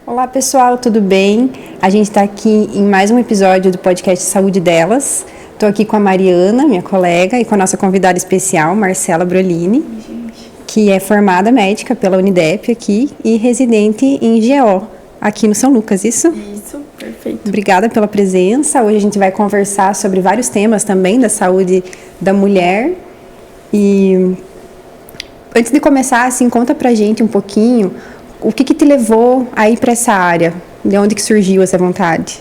Olá pessoal, tudo bem? A gente está aqui em mais um episódio do podcast Saúde Delas. Estou aqui com a Mariana, minha colega, e com a nossa convidada especial, Marcela Brolini, que é formada médica pela Unidep aqui e residente em GO, aqui no São Lucas, isso? Isso, perfeito. Obrigada pela presença. Hoje a gente vai conversar sobre vários temas também da saúde da mulher. E antes de começar, assim, conta pra gente um pouquinho o que te levou a ir para essa área? De onde que surgiu essa vontade?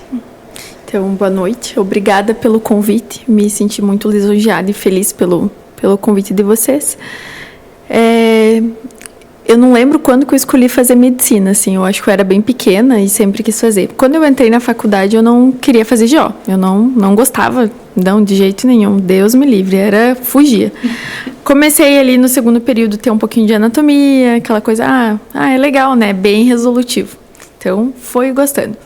Então, boa noite. Obrigada pelo convite. Me senti muito lisonjeada e feliz pelo convite de vocês. Eu não lembro quando que eu escolhi fazer medicina, assim. Eu acho que eu era bem pequena e sempre quis fazer. Quando eu entrei na faculdade, eu não queria fazer GO. Eu não gostava, não, de jeito nenhum. Deus me livre, fugia. Comecei ali no segundo período ter um pouquinho de anatomia, aquela coisa, é legal, né? Bem resolutivo. Então, foi gostando.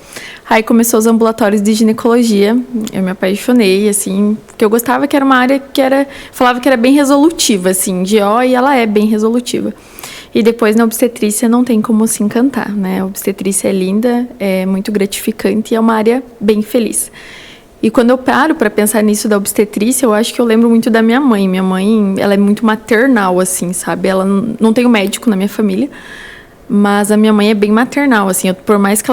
Aí começou os ambulatórios de ginecologia. Eu me apaixonei, assim, porque eu gostava que era uma área falava que era bem resolutiva, assim, GO, e ela é bem resolutiva. E depois na obstetrícia não tem como se encantar, né? A obstetrícia é linda, é muito gratificante e é uma área bem feliz. E quando eu paro para pensar nisso da obstetrícia, eu acho que eu lembro muito da minha mãe. Minha mãe, ela é muito maternal, assim, sabe? Ela não tem um médico na minha família, mas a minha mãe é bem maternal, assim. Por mais que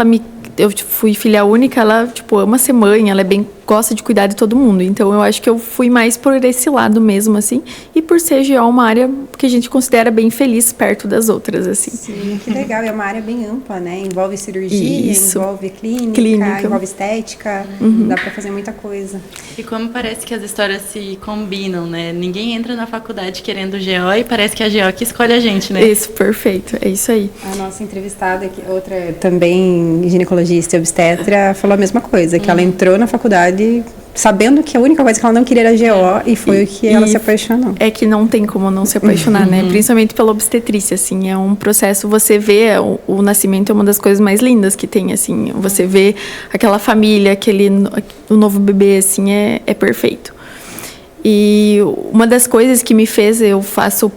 eu fui filha única, ela, ama ser mãe, ela gosta de cuidar de todo mundo. Então, eu acho que eu fui mais por esse lado mesmo, assim. E por ser GO uma área que a gente considera bem feliz perto das outras, assim. Sim, que legal. É uma área bem ampla, né? Envolve cirurgia, envolve clínica, envolve estética. Dá para fazer muita coisa. E como parece que as histórias se combinam, né? Ninguém entra na faculdade querendo GO e parece que é a GO que escolhe a gente, né? Isso, perfeito. É isso aí. A nossa entrevistada, outra também ginecologista e obstetra, falou a mesma coisa, que ela entrou na faculdade sabendo que a única coisa que ela não queria era GO e foi o que ela se apaixonou. É que não tem como não se apaixonar, né? Principalmente pela obstetrícia, assim. É um processo, você vê, o nascimento é uma das coisas mais lindas que tem, assim. Você vê aquela família, o novo bebê, assim, é perfeito. E uma das coisas que me fez, eu faço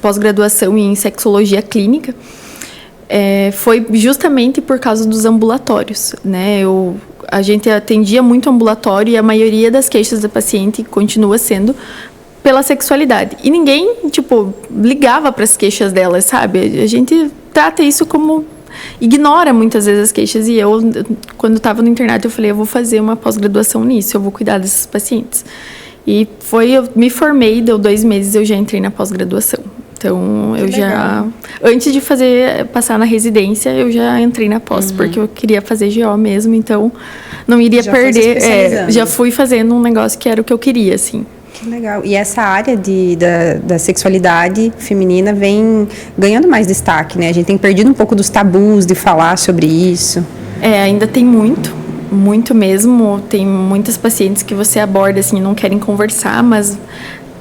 pós-graduação em sexologia clínica, foi justamente por causa dos ambulatórios, né? A gente atendia muito ambulatório e a maioria das queixas da paciente continua sendo pela sexualidade. E ninguém, ligava para as queixas delas, sabe? A gente trata isso como... ignora muitas vezes as queixas. E eu, quando estava no internato, eu falei, eu vou fazer uma pós-graduação nisso, eu vou cuidar desses pacientes. E eu me formei, deu 2 meses, eu já entrei na pós-graduação. Então, antes de passar na residência, eu já entrei na pós, porque eu queria fazer GO mesmo, então não iria perder. Já fui fazendo um negócio que era o que eu queria, assim. Que legal. E essa área da sexualidade feminina vem ganhando mais destaque, né? A gente tem perdido um pouco dos tabus de falar sobre isso. Ainda tem muito mesmo. Tem muitas pacientes que você aborda, assim, não querem conversar, mas...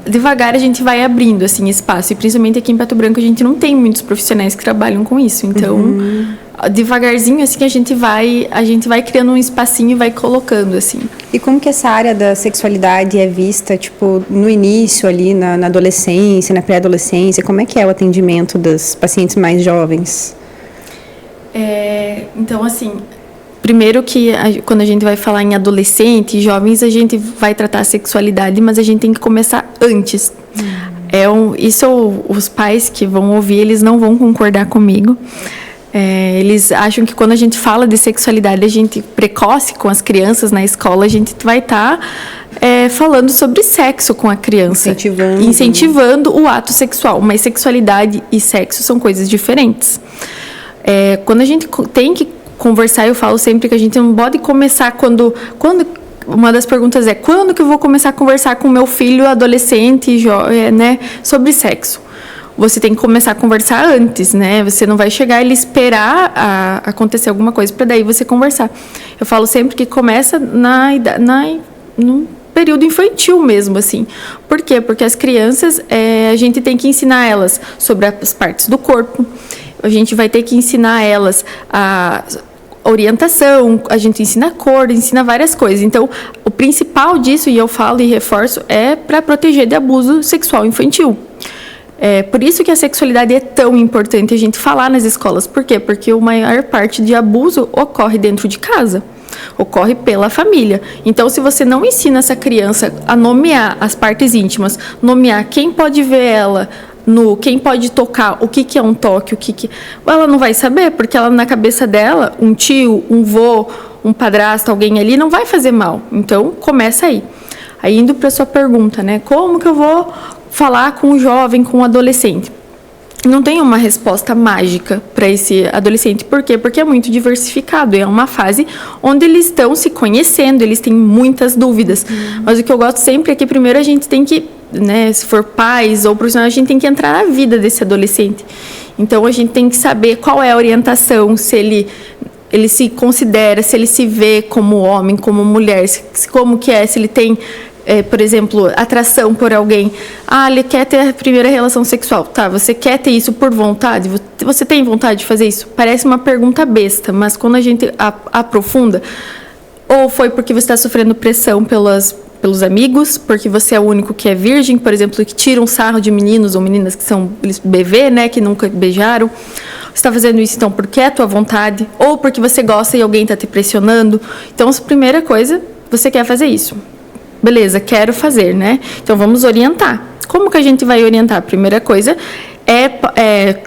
devagar a gente vai abrindo, assim, espaço. E principalmente aqui em Pato Branco a gente não tem muitos profissionais que trabalham com isso. Então, devagarzinho, assim, a gente vai criando um espacinho e vai colocando, assim. E como que essa área da sexualidade é vista, no início ali, na adolescência, na pré-adolescência? Como é que é o atendimento das pacientes mais jovens? Então, assim... Primeiro que quando a gente vai falar em adolescente e jovens, a gente vai tratar a sexualidade, mas a gente tem que começar antes. Os pais que vão ouvir, eles não vão concordar comigo. Eles acham que quando a gente fala de sexualidade, a gente precoce com as crianças na escola, a gente vai estar falando sobre sexo com a criança. Incentivando o ato sexual. Mas sexualidade e sexo são coisas diferentes. Quando a gente tem que conversar, eu falo sempre que a gente não pode começar quando uma das perguntas é quando que eu vou começar a conversar com meu filho adolescente, né, sobre sexo. Você tem que começar a conversar antes, né? Você não vai chegar e ele esperar acontecer alguma coisa para daí você conversar. Eu falo sempre que começa no período infantil mesmo, assim. Por quê? Porque as crianças, a gente tem que ensinar elas sobre as partes do corpo. A gente vai ter que ensinar elas a orientação, a gente ensina a cor, ensina várias coisas. Então, o principal disso, e eu falo e reforço, é para proteger de abuso sexual infantil. Por isso que a sexualidade é tão importante a gente falar nas escolas. Por quê? Porque a maior parte de abuso ocorre dentro de casa, ocorre pela família. Então, se você não ensina essa criança a nomear as partes íntimas, nomear quem pode ver ela, quem pode tocar, o que é um toque, ela não vai saber, porque ela, na cabeça dela, um tio, um vô, um padrasto, alguém ali não vai fazer mal. Então, começa aí. Aí, indo para a sua pergunta, né? Como que eu vou falar com o jovem, com o adolescente? Não tem uma resposta mágica para esse adolescente. Por quê? Porque é muito diversificado. É uma fase onde eles estão se conhecendo, eles têm muitas dúvidas. Mas o que eu gosto sempre é que primeiro a gente tem que, né, se for pais ou profissionais, a gente tem que entrar na vida desse adolescente. Então, a gente tem que saber qual é a orientação, se ele se considera, se ele se vê como homem, como mulher, como que é, se ele tem... por exemplo, atração por alguém. Ele quer ter a primeira relação sexual. Tá, você quer ter isso por vontade? Você tem vontade de fazer isso? Parece uma pergunta besta, mas quando a gente aprofunda, ou foi porque você está sofrendo pressão pelos amigos, porque você é o único que é virgem, por exemplo, que tira um sarro de meninos ou meninas que são bebê, né, que nunca beijaram. Você está fazendo isso, então, porque é a tua vontade, ou porque você gosta e alguém está te pressionando. Então, a primeira coisa, você quer fazer isso. Beleza, quero fazer, né? Então, vamos orientar. Como que a gente vai orientar? A primeira coisa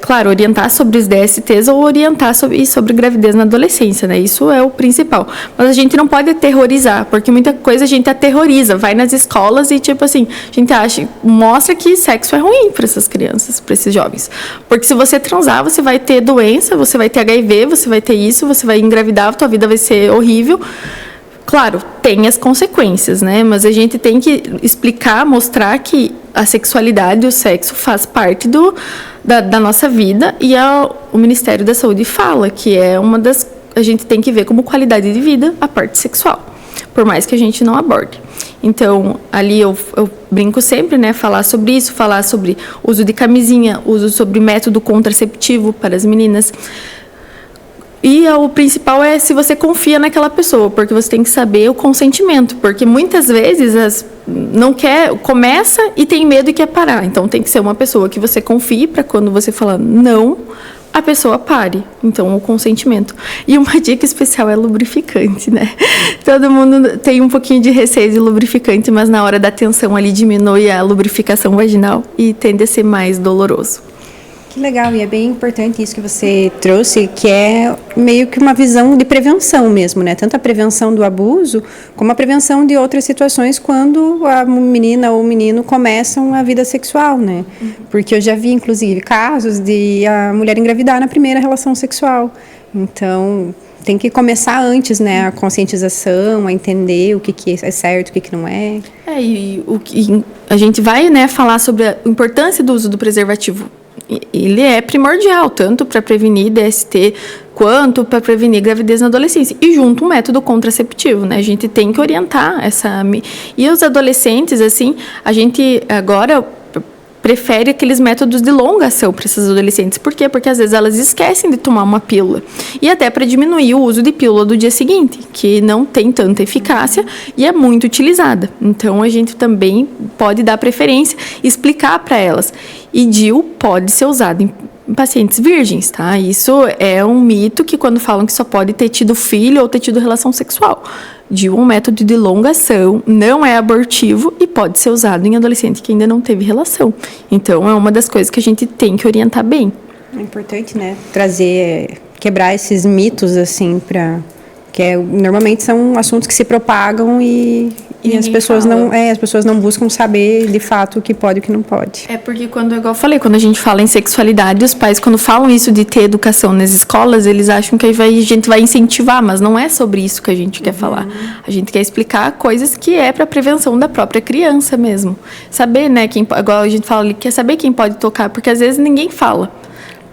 claro, orientar sobre os DSTs ou orientar sobre gravidez na adolescência, né? Isso é o principal. Mas a gente não pode aterrorizar, porque muita coisa a gente aterroriza. Vai nas escolas e, tipo assim, a gente mostra que sexo é ruim para essas crianças, para esses jovens. Porque se você transar, você vai ter doença, você vai ter HIV, você vai ter isso, você vai engravidar, a tua vida vai ser horrível. Claro, tem as consequências, né? Mas a gente tem que explicar, mostrar que a sexualidade e o sexo faz parte da nossa vida e o Ministério da Saúde fala que é uma das... A gente tem que ver como qualidade de vida a parte sexual, por mais que a gente não aborde. Então, ali eu brinco sempre, né? Falar sobre isso, falar sobre uso de camisinha, uso sobre método contraceptivo para as meninas. E o principal é se você confia naquela pessoa, porque você tem que saber o consentimento, porque muitas vezes não quer, começa e tem medo e quer parar. Então tem que ser uma pessoa que você confie para quando você falar não, a pessoa pare. Então o consentimento. E uma dica especial é lubrificante, né? Todo mundo tem um pouquinho de receio de lubrificante, mas na hora da tensão ali diminui a lubrificação vaginal e tende a ser mais doloroso. Que legal, e é bem importante isso que você trouxe, que é meio que uma visão de prevenção mesmo, né? Tanto a prevenção do abuso, como a prevenção de outras situações quando a menina ou o menino começam a vida sexual, né? Porque eu já vi, inclusive, casos de a mulher engravidar na primeira relação sexual. Então, tem que começar antes, né? A conscientização, a entender o que é certo, o que não é. E a gente vai, né, falar sobre a importância do uso do preservativo. Ele é primordial, tanto para prevenir DST, quanto para prevenir gravidez na adolescência. E junto um método contraceptivo, né? A gente tem que orientar essa... E os adolescentes, assim, a gente agora prefere aqueles métodos de longa ação para esses adolescentes. Por quê? Porque às vezes elas esquecem de tomar uma pílula. E até para diminuir o uso de pílula do dia seguinte, que não tem tanta eficácia e é muito utilizada. Então, a gente também pode dar preferência, explicar para elas. E DIU pode ser usado em pacientes virgens, tá? Isso é um mito que quando falam que só pode ter tido filho ou ter tido relação sexual. DIU é um método de longa ação, não é abortivo e pode ser usado em adolescente que ainda não teve relação. Então, é uma das coisas que a gente tem que orientar bem. É importante, né? Quebrar esses mitos, assim, normalmente são assuntos que se propagam e as pessoas não buscam saber de fato o que pode e o que não pode. É porque igual eu falei, quando a gente fala em sexualidade, os pais, quando falam isso de ter educação nas escolas, eles acham que a gente vai incentivar, mas não é sobre isso que a gente quer falar. A gente quer explicar coisas que é para prevenção da própria criança mesmo. Saber, né, igual a gente fala ali, quer saber quem pode tocar, porque às vezes ninguém fala.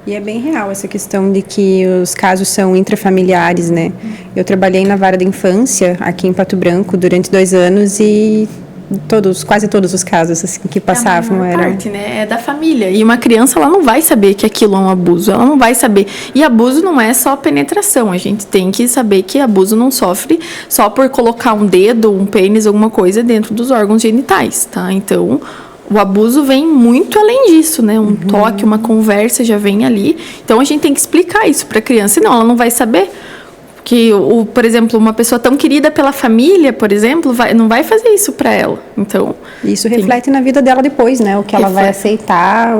E é bem real essa questão de que os casos são intrafamiliares, né? Eu trabalhei na vara da infância aqui em Pato Branco durante 2 anos e quase todos os casos assim, que passavam a maior parte, né, é da família. E uma criança, ela não vai saber que aquilo é um abuso, ela não vai saber. E abuso não é só penetração, a gente tem que saber que abuso não sofre só por colocar um dedo, um pênis, alguma coisa dentro dos órgãos genitais, tá? Então, o abuso vem muito além disso, né? Um toque, uma conversa já vem ali. Então, a gente tem que explicar isso para a criança, senão ela não vai saber. Que, por exemplo, uma pessoa tão querida pela família, por exemplo, não vai fazer isso para ela. Então, isso reflete na vida dela depois, né? O que ela vai aceitar,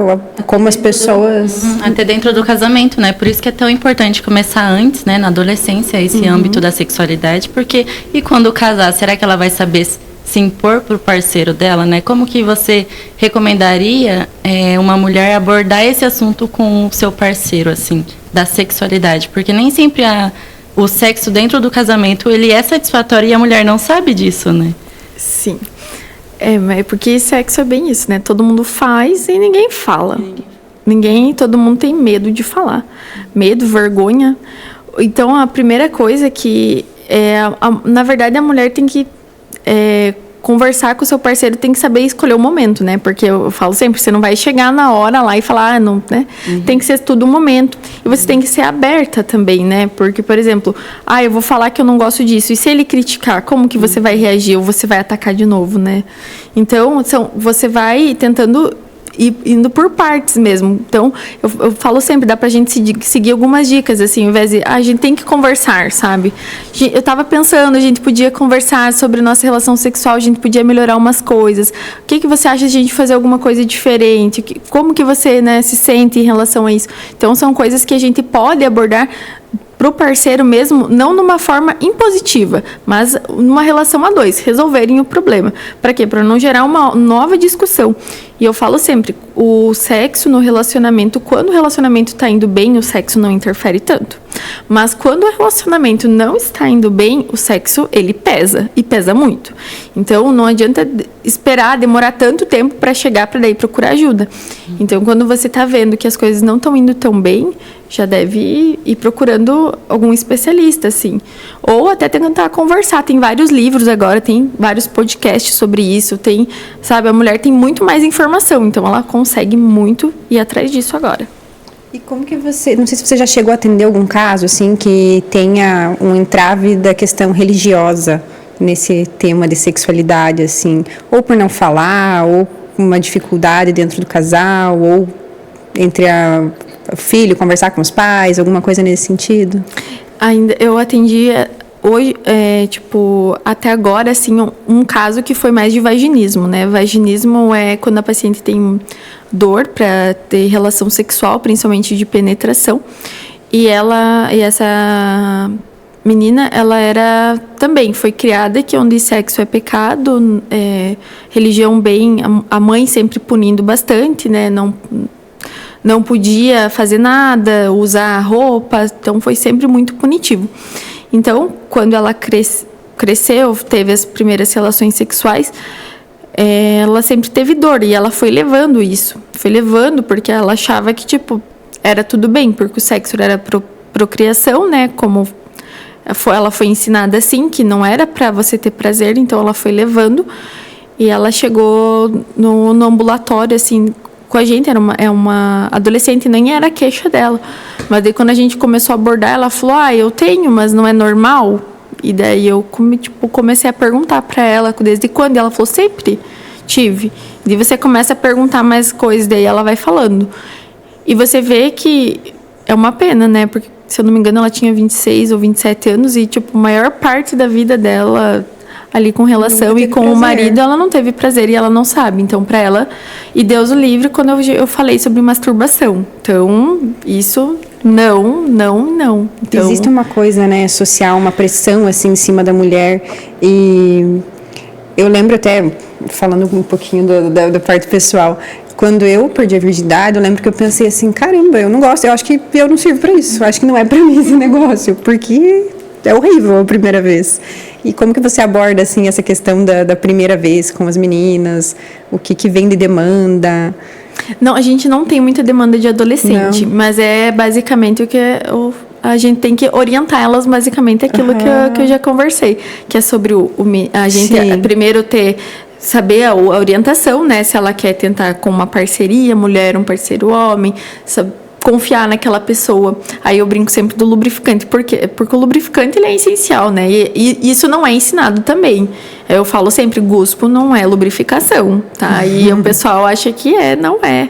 como as pessoas... Até dentro do casamento, né? Por isso que é tão importante começar antes, né? Na adolescência, esse âmbito da sexualidade. Porque, e quando casar, será que ela vai saber se impor pro parceiro dela, né? Como que você recomendaria uma mulher abordar esse assunto com o seu parceiro, assim, da sexualidade? Porque nem sempre o sexo dentro do casamento, ele é satisfatório e a mulher não sabe disso, né? Sim. Mas porque sexo é bem isso, né? Todo mundo faz e ninguém fala. Todo mundo tem medo de falar. Medo, vergonha. Então, a primeira coisa que... na verdade, a mulher tem que... conversar com o seu parceiro, tem que saber escolher o momento, né? Porque eu falo sempre, você não vai chegar na hora lá e falar, não, né? Tem que ser tudo um momento. E você tem que ser aberta também, né? Porque, por exemplo, eu vou falar que eu não gosto disso. E se ele criticar, como que você vai reagir? Ou você vai atacar de novo, né? Então, você vai tentando... indo por partes mesmo. Então, eu falo sempre, dá pra gente seguir algumas dicas, assim, ao invés de, a gente tem que conversar, sabe? Eu tava pensando, a gente podia conversar sobre nossa relação sexual, a gente podia melhorar umas coisas. O que você acha de a gente fazer alguma coisa diferente? Como que você, né, se sente em relação a isso? Então, são coisas que a gente pode abordar pro parceiro mesmo, não numa forma impositiva, mas numa relação a dois, resolverem o problema. Para quê? Para não gerar uma nova discussão. E eu falo sempre, o sexo no relacionamento, quando o relacionamento está indo bem, o sexo não interfere tanto. Mas quando o relacionamento não está indo bem, o sexo, ele pesa, e pesa muito. Então, não adianta demorar tanto tempo para chegar para daí procurar ajuda. Então, quando você está vendo que as coisas não estão indo tão bem, já deve ir procurando algum especialista, assim. Ou até tentar conversar. Tem vários livros agora, tem vários podcasts sobre isso. Tem, sabe, a mulher tem muito mais informação, então ela consegue muito ir atrás disso agora. E como que você, não sei se você já chegou a atender algum caso, assim, que tenha um entrave da questão religiosa nesse tema de sexualidade, assim, ou por não falar, ou uma dificuldade dentro do casal, ou entre o filho conversar com os pais, alguma coisa nesse sentido? Ainda eu atendi hoje, até agora, assim, um caso que foi mais de vaginismo, né? Vaginismo é quando a paciente tem dor para ter relação sexual, principalmente de penetração. E essa menina, ela foi criada que onde sexo é pecado, religião bem, a mãe sempre punindo bastante, né? Não podia fazer nada, usar roupa, então foi sempre muito punitivo. Então, quando ela cresceu, teve as primeiras relações sexuais, ela sempre teve dor e ela foi levando isso. Foi levando porque ela achava que, era tudo bem, porque o sexo era procriação, né? Como ela foi ensinada assim, que não era para você ter prazer, então ela foi levando. E ela chegou no ambulatório, assim, com a gente, era uma adolescente, nem era a queixa dela. Mas daí quando a gente começou a abordar, ela falou, eu tenho, mas não é normal? E daí eu comecei a perguntar para ela, desde quando? E ela falou, sempre tive. E você começa a perguntar mais coisas, daí ela vai falando. E você vê que é uma pena, né? Porque, se eu não me engano, ela tinha 26 ou 27 anos e, a maior parte da vida dela ali com relação e com prazer. O marido, ela não teve prazer e ela não sabe. Então, para ela, e Deus o livre, quando eu falei sobre masturbação. Então, isso não. Então, existe uma coisa, né, social, uma pressão, assim, em cima da mulher. E eu lembro até, falando um pouquinho da parte pessoal, quando eu perdi a virgindade, eu lembro que eu pensei assim, caramba, eu não gosto, eu acho que eu não sirvo para isso, eu acho que não é para mim esse negócio, porque é horrível a primeira vez. E como que você aborda, assim, essa questão da primeira vez com as meninas? O que vem de demanda? Não, a gente não tem muita demanda de adolescente, mas é basicamente o que a gente tem que orientar elas, basicamente aquilo que eu já conversei, que é sobre a gente primeiro saber a orientação, né? Se ela quer tentar com uma parceria, mulher, um parceiro homem, confiar naquela pessoa. Aí eu brinco sempre do lubrificante. Por quê? Porque o lubrificante ele é essencial, né? E isso não é ensinado também. Eu falo sempre, guspo não é lubrificação, tá? E o pessoal acha que não é.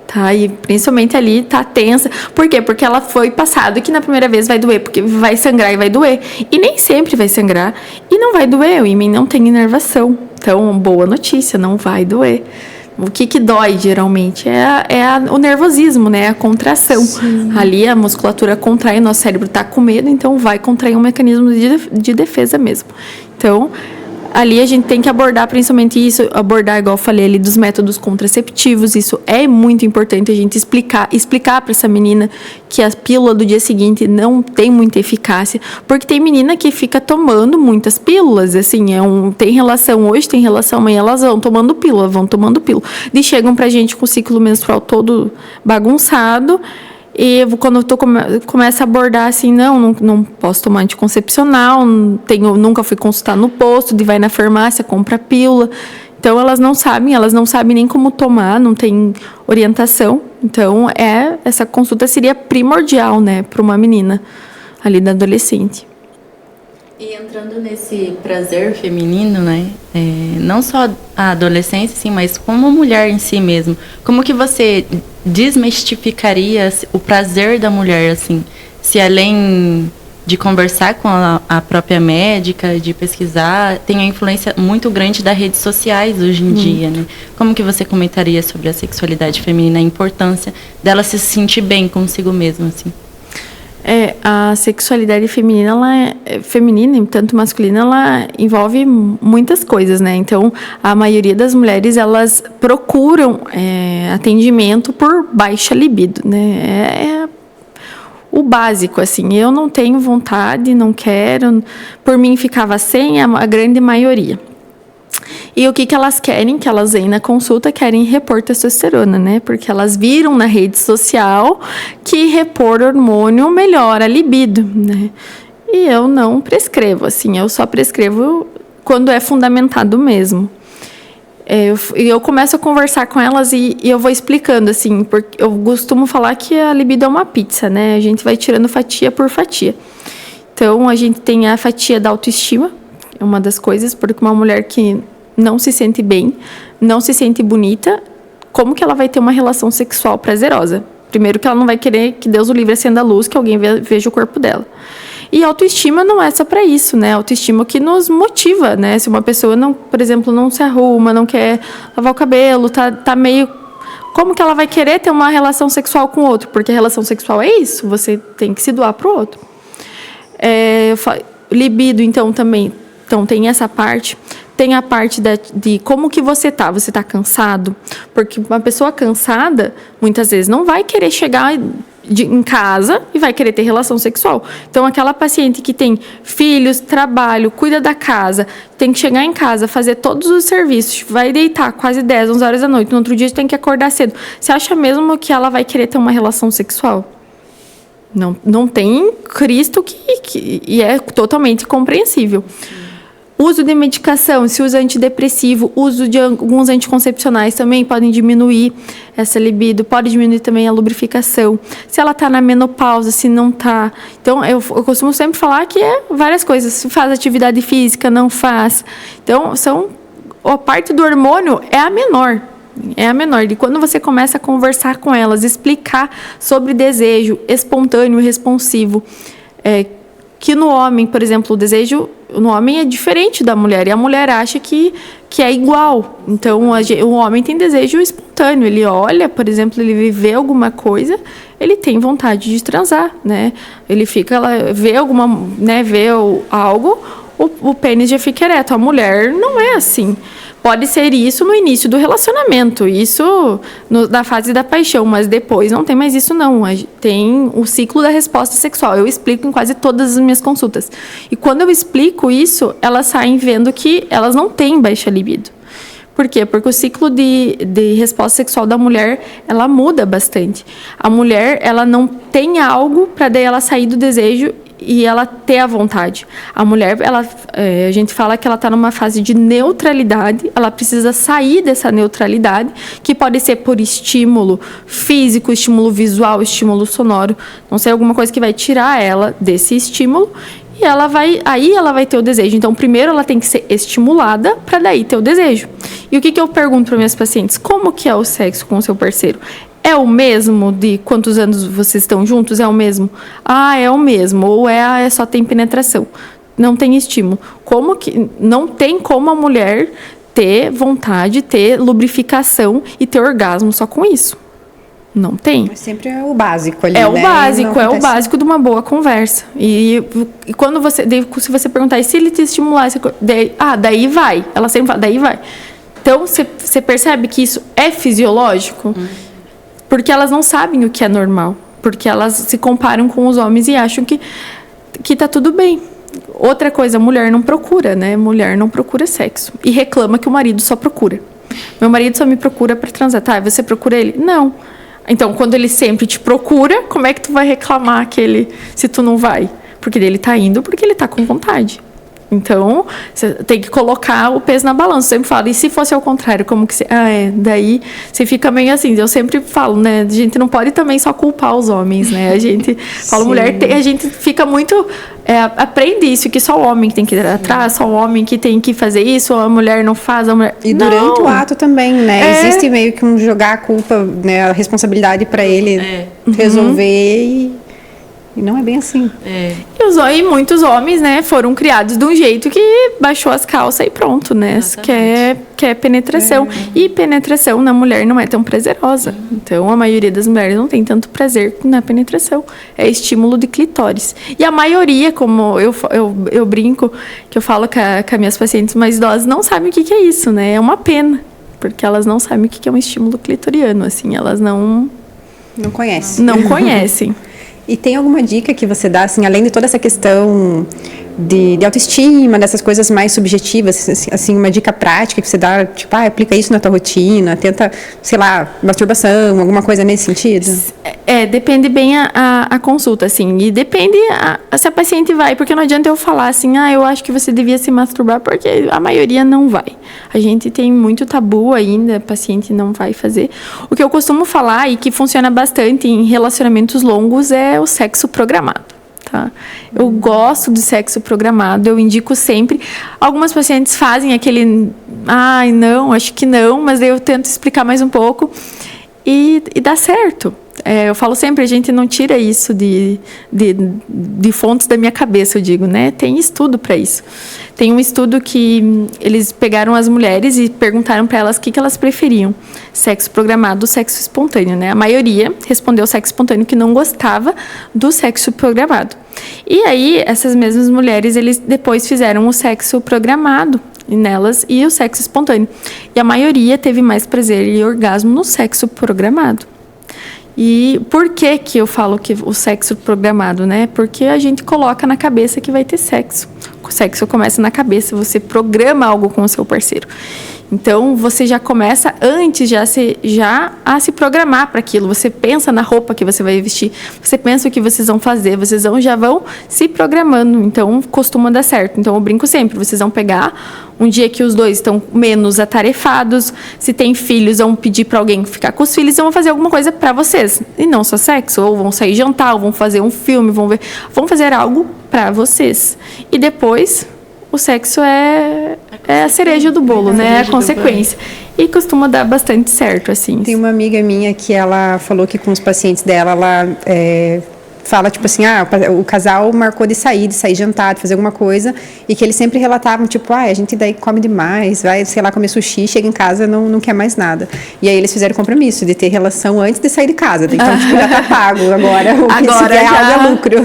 Tá? E principalmente ali tá tensa. Por quê? Porque ela foi passado que na primeira vez vai doer, porque vai sangrar e vai doer. E nem sempre vai sangrar e não vai doer. O ímã não tem inervação. Então, boa notícia, não vai doer. O que dói, geralmente, o nervosismo, né? A contração. Sim. Ali a musculatura contrai, o nosso cérebro tá com medo, então vai contrair um mecanismo de defesa mesmo. Então, ali a gente tem que abordar principalmente isso, abordar, igual eu falei ali, dos métodos contraceptivos. Isso é muito importante a gente explicar para essa menina que a pílula do dia seguinte não tem muita eficácia, porque tem menina que fica tomando muitas pílulas, assim, tem relação hoje, tem relação amanhã, elas vão tomando pílula. E chegam pra gente com o ciclo menstrual todo bagunçado. E quando eu começo a abordar assim, não posso tomar anticoncepcional, nunca fui consultar no posto, vai na farmácia, compra pílula. Então, elas não sabem nem como tomar, não tem orientação. Então, essa consulta seria primordial, né, para uma menina ali da adolescente. E entrando nesse prazer feminino, né, não só a adolescência, sim, mas como mulher em si mesmo, como que você desmistificaria o prazer da mulher, assim, se além de conversar com a própria médica, de pesquisar, tem a influência muito grande das redes sociais hoje em dia, né? Como que você comentaria sobre a sexualidade feminina, a importância dela se sentir bem consigo mesma, assim? A sexualidade feminina, feminina, tanto masculina, ela envolve muitas coisas, né? Então, a maioria das mulheres, elas procuram atendimento por baixa libido, né? O básico, assim, eu não tenho vontade, não quero, por mim ficava sem a grande maioria. E o que elas querem, que elas vêm na consulta, querem repor testosterona, né? Porque elas viram na rede social que repor hormônio melhora a libido, né? E eu não prescrevo, assim, eu só prescrevo quando é fundamentado mesmo. Eu começo a conversar com elas e eu vou explicando, assim, porque eu costumo falar que a libido é uma pizza, né? A gente vai tirando fatia por fatia. Então, a gente tem a fatia da autoestima, é uma das coisas, porque uma mulher que não se sente bem, não se sente bonita, como que ela vai ter uma relação sexual prazerosa? Primeiro que ela não vai querer que Deus o livre acenda a luz, que alguém veja o corpo dela. E a autoestima não é só para isso, né? A autoestima que nos motiva, né? Se uma pessoa, não, por exemplo, não se arruma, não quer lavar o cabelo, tá meio... Como que ela vai querer ter uma relação sexual com o outro? Porque a relação sexual é isso, você tem que se doar pro outro. Libido, então, também. Então, tem essa parte. Tem a parte de como que você tá. Você tá cansado? Porque uma pessoa cansada, muitas vezes, não vai querer chegar em casa e vai querer ter relação sexual. Então, aquela paciente que tem filhos, trabalho, cuida da casa, tem que chegar em casa, fazer todos os serviços, vai deitar quase 10, 11 horas da noite, no outro dia tem que acordar cedo. Você acha mesmo que ela vai querer ter uma relação sexual? Não tem Cristo e é totalmente compreensível. Uso de medicação, se usa antidepressivo, uso de alguns anticoncepcionais também podem diminuir essa libido, pode diminuir também a lubrificação. Se ela está na menopausa, se não está. Então, eu costumo sempre falar que várias coisas. Se faz atividade física, não faz. Então, a parte do hormônio é a menor. É a menor. E quando você começa a conversar com elas, explicar sobre desejo espontâneo e responsivo, que no homem, por exemplo, o desejo no homem é diferente da mulher, e a mulher acha que é igual. Então, o homem tem desejo espontâneo, ele olha, por exemplo, ele vê alguma coisa, ele tem vontade de transar, né? Ele vê algo, o pênis já fica ereto. A mulher não é assim. Pode ser isso no início do relacionamento, isso na fase da paixão, mas depois não tem mais isso não. Tem o ciclo da resposta sexual. Eu explico em quase todas as minhas consultas. E quando eu explico isso, elas saem vendo que elas não têm baixa libido. Por quê? Porque o ciclo de resposta sexual da mulher, ela muda bastante. A mulher, ela não tem algo para daí ela sair do desejo e ela ter a vontade. A mulher, a gente fala que ela está numa fase de neutralidade, ela precisa sair dessa neutralidade, que pode ser por estímulo físico, estímulo visual, estímulo sonoro, não sei, alguma coisa que vai tirar ela desse estímulo, e aí ela vai ter o desejo. Então, primeiro ela tem que ser estimulada para daí ter o desejo. E o que eu pergunto para minhas pacientes? Como que é o sexo com o seu parceiro? É o mesmo de quantos anos vocês estão juntos? É o mesmo? Ah, é o mesmo. Ou só tem penetração. Não tem estímulo. Não tem como a mulher ter vontade, ter lubrificação e ter orgasmo só com isso. Não tem. Mas sempre é o básico ali, É né? O básico de uma boa conversa. E quando se você perguntar, e se ele te estimular, daí vai. Ela sempre fala, daí vai. Então, você percebe que isso é fisiológico? Porque elas não sabem o que é normal. Porque elas se comparam com os homens e acham que tá tudo bem. Outra coisa, mulher não procura, né? Mulher não procura sexo. E reclama que o marido só procura. Meu marido só me procura para transar. Tá, você procura ele? Não. Então, quando ele sempre te procura, como é que tu vai reclamar se tu não vai? Porque ele tá indo porque ele tá com vontade. Então, você tem que colocar o peso na balança. Eu sempre falo, e se fosse ao contrário, como que você... daí você fica meio assim. Eu sempre falo, né? A gente não pode também só culpar os homens, né? A gente fala, mulher, a gente fica muito... aprende isso, que só o homem que tem que ir atrás, só o homem que tem que fazer isso, a mulher não faz, a mulher... E durante o ato também, né? Existe meio que jogar a culpa, né? A responsabilidade para ele resolver e não é bem assim. E muitos homens, né, foram criados de um jeito que baixou as calças e pronto, né? Quer penetração. E penetração na mulher não é tão prazerosa. Então, a maioria das mulheres não tem tanto prazer na penetração. É estímulo de clitóris. E a maioria, como eu brinco, que eu falo com as minhas pacientes mais idosas, não sabem o que é isso, né? É uma pena. Porque elas não sabem o que é um estímulo clitoriano, assim. Elas não conhecem. Não conhecem. E tem alguma dica que você dá, assim, além de toda essa questão de autoestima, dessas coisas mais subjetivas, assim, uma dica prática que você dá, tipo, aplica isso na tua rotina, tenta, sei lá, masturbação, alguma coisa nesse sentido? Depende bem a consulta, assim, e depende se a paciente vai, porque não adianta eu falar assim, eu acho que você devia se masturbar, porque a maioria não vai. A gente tem muito tabu ainda, a paciente não vai fazer. O que eu costumo falar, e que funciona bastante em relacionamentos longos, é o sexo programado. Tá? Eu gosto de sexo programado, eu indico sempre. Algumas pacientes fazem aquele, não, acho que não, mas daí eu tento explicar mais um pouco e dá certo. Eu falo sempre, a gente não tira isso de fontes da minha cabeça, eu digo, né? Tem estudo para isso. Tem um estudo que eles pegaram as mulheres e perguntaram para elas o que elas preferiam, sexo programado ou sexo espontâneo, né? A maioria respondeu sexo espontâneo, que não gostava do sexo programado. E aí, essas mesmas mulheres, eles depois fizeram o sexo programado nelas e o sexo espontâneo. E a maioria teve mais prazer e orgasmo no sexo programado. E por que eu falo que o sexo programado, né? Porque a gente coloca na cabeça que vai ter sexo. O sexo começa na cabeça, você programa algo com o seu parceiro. Então, você já começa antes a se programar para aquilo. Você pensa na roupa que você vai vestir, você pensa o que vocês vão fazer, vocês já vão se programando. Então, costuma dar certo. Então, eu brinco sempre, vocês vão pegar um dia que os dois estão menos atarefados, se tem filhos, vão pedir para alguém ficar com os filhos e vão fazer alguma coisa para vocês. E não só sexo, ou vão sair jantar, ou vão fazer um filme, vão fazer algo para vocês. E depois... o sexo é a cereja do bolo, né? É a consequência. E costuma dar bastante certo, assim. Tem uma amiga minha que ela falou que com os pacientes dela, ela fala, tipo assim, o casal marcou de sair jantar, de fazer alguma coisa, e que eles sempre relatavam, tipo, a gente daí come demais, vai, sei lá, comer sushi, chega em casa, não quer mais nada. E aí eles fizeram compromisso de ter relação antes de sair de casa. Então, tipo, já tá pago agora. O que se der é lucro.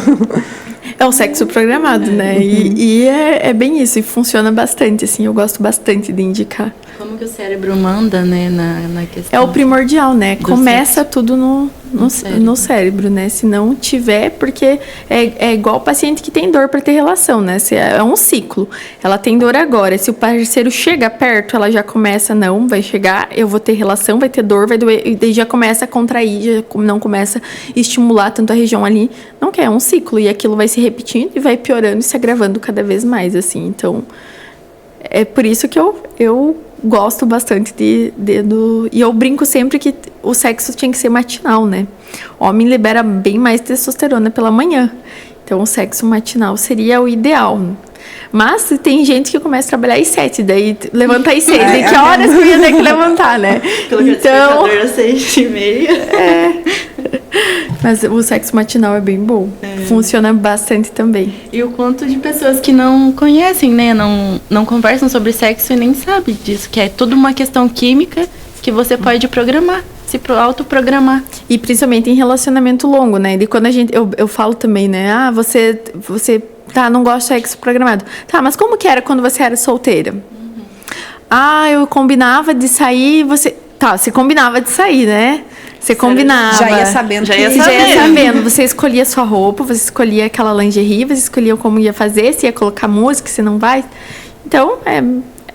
É o sexo programado, né? E é bem isso, e funciona bastante, assim, eu gosto bastante de indicar. Como que o cérebro manda, né, na questão. É o primordial, né? do Começa sexo. tudo no cérebro, né? Se não tiver, porque é igual o paciente que tem dor para ter relação, né? É um ciclo. Ela tem dor agora. Se o parceiro chega perto, ela já começa, não, vai chegar, eu vou ter relação, vai ter dor, vai doer, e daí já começa a contrair, já não começa a estimular tanto a região ali. Não quer, é um ciclo. E aquilo vai se repetindo e vai piorando e se agravando cada vez mais, assim. Então, é por isso que eu gosto bastante e eu brinco sempre que o sexo tinha que ser matinal, né? O homem libera bem mais testosterona pela manhã. Então, o sexo matinal seria o ideal. Mas tem gente que começa a trabalhar às 7, daí levanta às 6. Daí que horas que eu ia ter que levantar, né? Então, às 6h30. Mas o sexo matinal é bem bom. Funciona bastante também. E o quanto de pessoas que não conhecem, né? Não conversam sobre sexo e nem sabem disso. Que é tudo uma questão química que você pode programar. Se autoprogramar. E principalmente em relacionamento longo, né? E quando eu falo também, né? Ah, você não gosta de sexo programado. Tá, mas como que era quando você era solteira? Ah, eu combinava de sair, você combinava de sair, né? Você combinava. Já ia sabendo. Já ia sabendo. Você escolhia sua roupa, você escolhia aquela lingerie, você escolhia como ia fazer, se ia colocar música, se não vai. Então,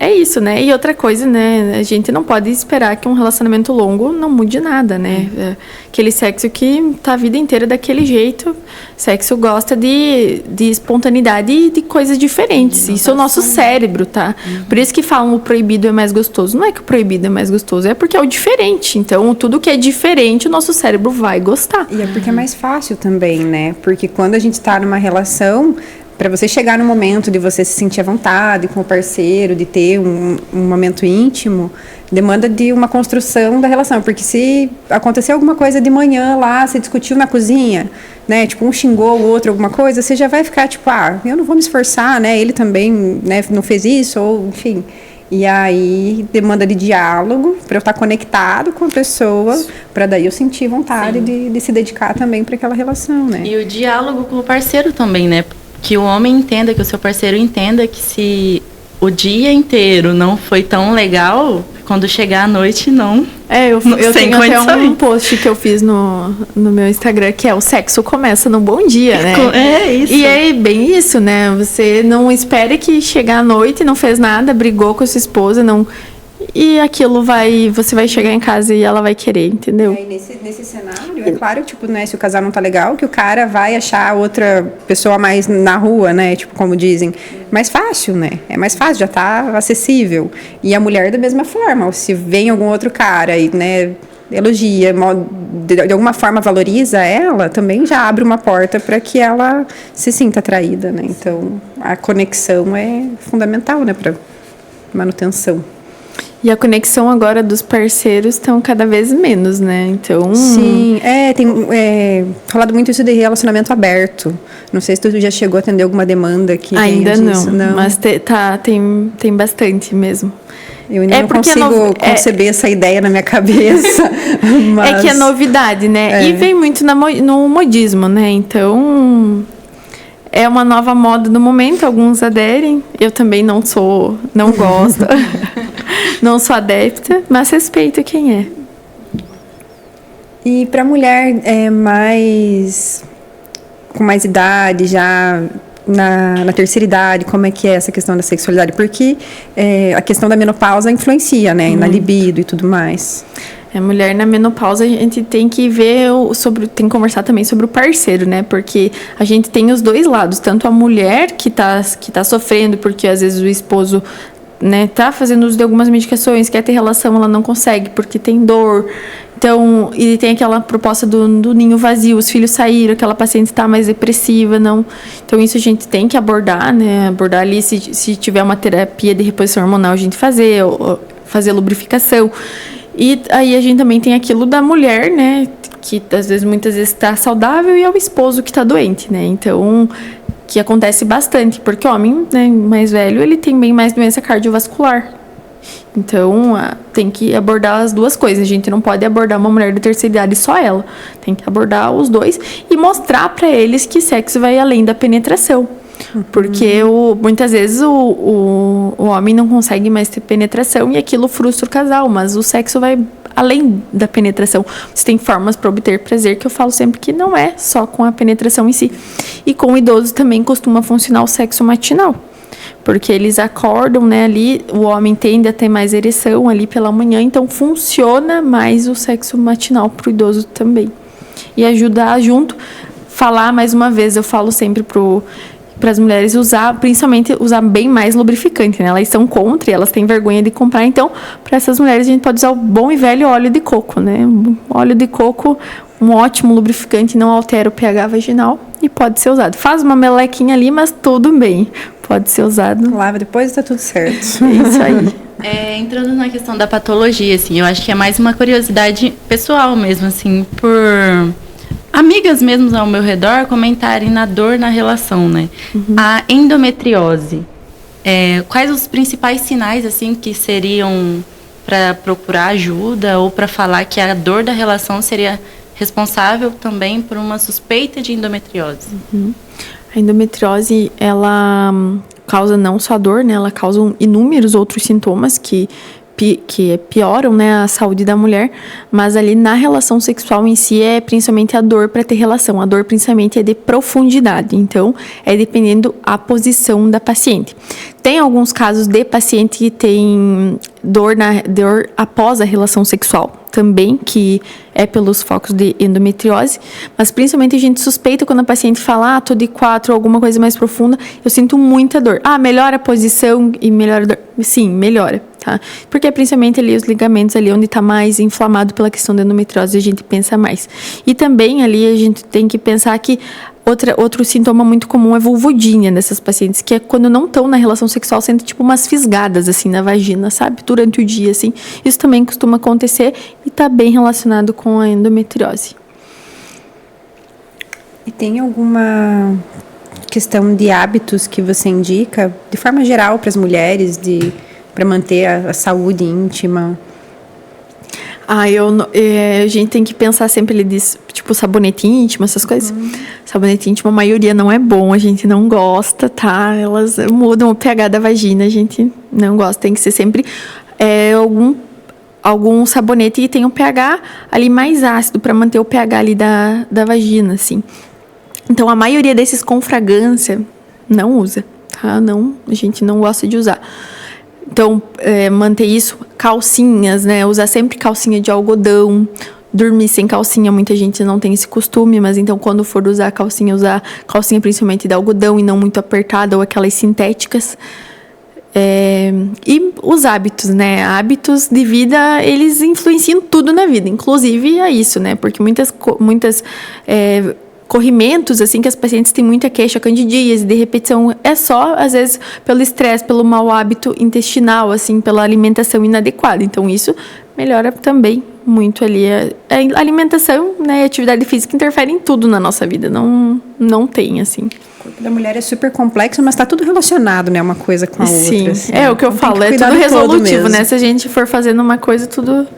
é isso, né? E outra coisa, né? A gente não pode esperar que um relacionamento longo não mude nada, né? Aquele sexo que tá a vida inteira daquele jeito. Sexo gosta de espontaneidade e de coisas diferentes. Isso é o nosso cérebro, tá? Por isso que falam o proibido é mais gostoso. Não é que o proibido é mais gostoso, é porque é o diferente. Então, tudo que é diferente, o nosso cérebro vai gostar. E é porque é mais fácil também, né? Porque quando a gente tá numa relação, para você chegar no momento de você se sentir à vontade com o parceiro, de ter um momento íntimo, demanda de uma construção da relação. Porque se acontecer alguma coisa de manhã lá, você discutiu na cozinha, né? Tipo, um xingou o outro, alguma coisa, você já vai ficar tipo, eu não vou me esforçar, né? Ele também, né, não fez isso, ou enfim. E aí, demanda de diálogo, para eu estar conectado com a pessoa, para daí eu sentir vontade de se dedicar também para aquela relação, né? E o diálogo com o parceiro também, né? Que o homem entenda, que o seu parceiro entenda que se o dia inteiro não foi tão legal, quando chegar à noite, não. Eu tenho até um post que eu fiz no meu Instagram, que é o sexo começa num bom dia, né? É isso. E é bem isso, né? Você não espere que chegar à noite e não fez nada, brigou com a sua esposa, não... E aquilo você vai chegar em casa e ela vai querer, entendeu? E nesse cenário, é claro, tipo, né, se o casal não tá legal, que o cara vai achar outra pessoa mais na rua, né, tipo, como dizem, mais fácil, né, é mais fácil, já tá acessível. E a mulher da mesma forma, se vem algum outro cara e, né, elogia, de alguma forma valoriza ela, também já abre uma porta para que ela se sinta atraída, né, então a conexão é fundamental, né, para manutenção. E a conexão agora dos parceiros estão cada vez menos, né? Então... Sim, tem falado muito isso de relacionamento aberto. Não sei se tu já chegou a atender alguma demanda que ainda não, mas tem bastante mesmo. Eu ainda não consigo conceber essa ideia na minha cabeça. Mas... É que é novidade, né? E vem muito no modismo, né? Então... É uma nova moda do momento, alguns aderem. Eu também não gosto. Não sou adepta, mas respeito quem é. E para mulher com mais idade, já na terceira idade, como é que é essa questão da sexualidade? Porque a questão da menopausa influencia, né? Na libido e tudo mais. Mulher na menopausa, a gente tem que ver tem que conversar também sobre o parceiro, né? Porque a gente tem os dois lados, tanto a mulher que tá sofrendo, porque às vezes o esposo, né, tá fazendo uso de algumas medicações, quer ter relação, ela não consegue porque tem dor. Então, e tem aquela proposta do ninho vazio, os filhos saíram, aquela paciente está mais depressiva, não. Então, isso a gente tem que abordar, né? Abordar ali, se tiver uma terapia de reposição hormonal, a gente fazer lubrificação. E aí a gente também tem aquilo da mulher, né, que muitas vezes está saudável e é o esposo que está doente, né, então, que acontece bastante, porque o homem, né, mais velho, ele tem bem mais doença cardiovascular. Então, tem que abordar as duas coisas. A gente não pode abordar uma mulher de terceira idade só ela. Tem que abordar os dois e mostrar para eles que sexo vai além da penetração. Porque muitas vezes o homem não consegue mais ter penetração e aquilo frustra o casal, mas o sexo vai além da penetração. Você tem formas para obter prazer, que eu falo sempre que não é só com a penetração em si. E com o idoso também costuma funcionar o sexo matinal. Porque eles acordam, né, ali, o homem tende a ter mais ereção ali pela manhã, então funciona mais o sexo matinal pro idoso também. E ajudar junto, falar mais uma vez, eu falo sempre para as mulheres principalmente usar bem mais lubrificante, né? Elas são contra e elas têm vergonha de comprar, então para essas mulheres a gente pode usar o bom e velho óleo de coco, né? Óleo de coco, um ótimo lubrificante, não altera o pH vaginal e pode ser usado. Faz uma melequinha ali, mas tudo bem. Pode ser usado. Lava depois e tá tudo certo. É isso aí. Entrando na questão da patologia, assim, eu acho que é mais uma curiosidade pessoal mesmo, assim, por amigas mesmo ao meu redor comentarem na dor na relação, né? A endometriose. Quais os principais sinais, assim, que seriam para procurar ajuda ou para falar que a dor da relação seria responsável também por uma suspeita de endometriose? A endometriose, ela causa não só dor, né? Ela causa inúmeros outros sintomas que pioram, né, a saúde da mulher, mas ali na relação sexual em si é principalmente a dor para ter relação. A dor principalmente é de profundidade, então é dependendo a posição da paciente. Tem alguns casos de paciente que tem dor após a relação sexual também, que é pelos focos de endometriose, mas principalmente a gente suspeita quando a paciente fala, tô de 4, alguma coisa mais profunda, eu sinto muita dor. Melhora a posição e melhora a dor. Sim, melhora, tá? Porque é principalmente ali os ligamentos ali onde tá mais inflamado pela questão da endometriose, a gente pensa mais. E também ali a gente tem que pensar que outro sintoma muito comum é vulvodinha nessas pacientes, que é quando não estão na relação sexual, sentem tipo umas fisgadas assim na vagina, sabe? Durante o dia, assim. Isso também costuma acontecer e está bem relacionado com a endometriose. E tem alguma questão de hábitos que você indica, de forma geral, para as mulheres, para manter a saúde íntima? A gente tem que pensar sempre, ele diz, tipo, sabonete íntimo, essas coisas. Sabonete íntimo, a maioria não é bom, a gente não gosta, tá? Elas mudam o pH da vagina, a gente não gosta. Tem que ser sempre algum sabonete que tenha um pH ali mais ácido, para manter o pH ali da vagina, assim. Então, a maioria desses com fragrância não usa, tá? Não, a gente não gosta de usar. Então, manter isso, calcinhas, né? Usar sempre calcinha de algodão, dormir sem calcinha, muita gente não tem esse costume, mas então quando for usar calcinha principalmente de algodão e não muito apertada, ou aquelas sintéticas. E os hábitos, né? Hábitos de vida, eles influenciam tudo na vida, inclusive a isso, né? Porque muitas corrimentos, assim, que as pacientes têm muita queixa, candidíase, de repetição, é só, às vezes, pelo estresse, pelo mau hábito intestinal, assim, pela alimentação inadequada. Então, isso melhora também muito ali. A alimentação, né, e a atividade física interferem em tudo na nossa vida, não tem, assim. O corpo da mulher é super complexo, mas está tudo relacionado, né, uma coisa com a outra. Sim, assim. é o que eu falo, é tudo resolutivo, né? Se a gente for fazendo uma coisa, tudo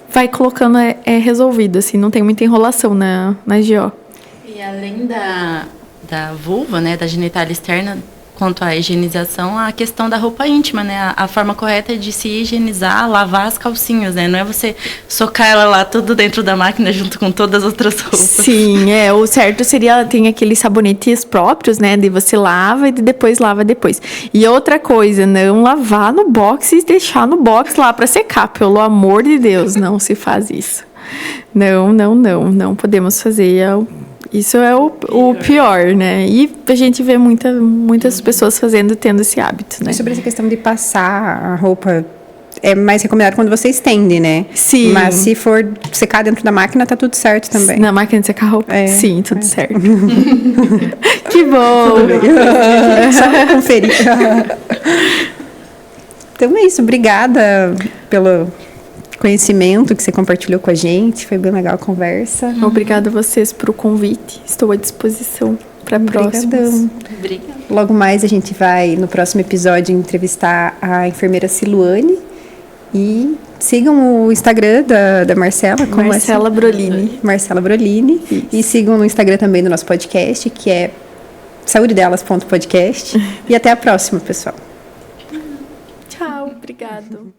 vai colocando, é resolvido, assim, não tem muita enrolação na GO. E além da vulva, né, da genitália externa, quanto à higienização, a questão da roupa íntima, né? A forma correta de se higienizar, lavar as calcinhas, né? Não é você socar ela lá tudo dentro da máquina junto com todas as outras roupas. Sim, o certo seria, tem aqueles sabonetes próprios, né? De você lava e depois lava depois. E outra coisa, não lavar no box e deixar no box lá para secar, pelo amor de Deus, não se faz isso. Não podemos fazer. Isso é o pior, né? E a gente vê muitas pessoas tendo esse hábito, né? E sobre essa questão de passar a roupa, é mais recomendado quando você estende, né? Sim. Mas se for secar dentro da máquina, tá tudo certo também. Na máquina de secar roupa? Sim, tudo certo. Que bom! Só conferir. Então é isso, obrigada pelo conhecimento que você compartilhou com a gente, foi bem legal a conversa. Obrigada a vocês pelo convite, estou à disposição para próximos. Obrigada. Logo mais a gente vai, no próximo episódio, entrevistar a enfermeira Siluane e sigam o Instagram da Marcela. Marcela Brolini. Marcela Brolini. Isso. E sigam no Instagram também do nosso podcast, que é saudedelas.podcast. E até a próxima, pessoal. Tchau, obrigado.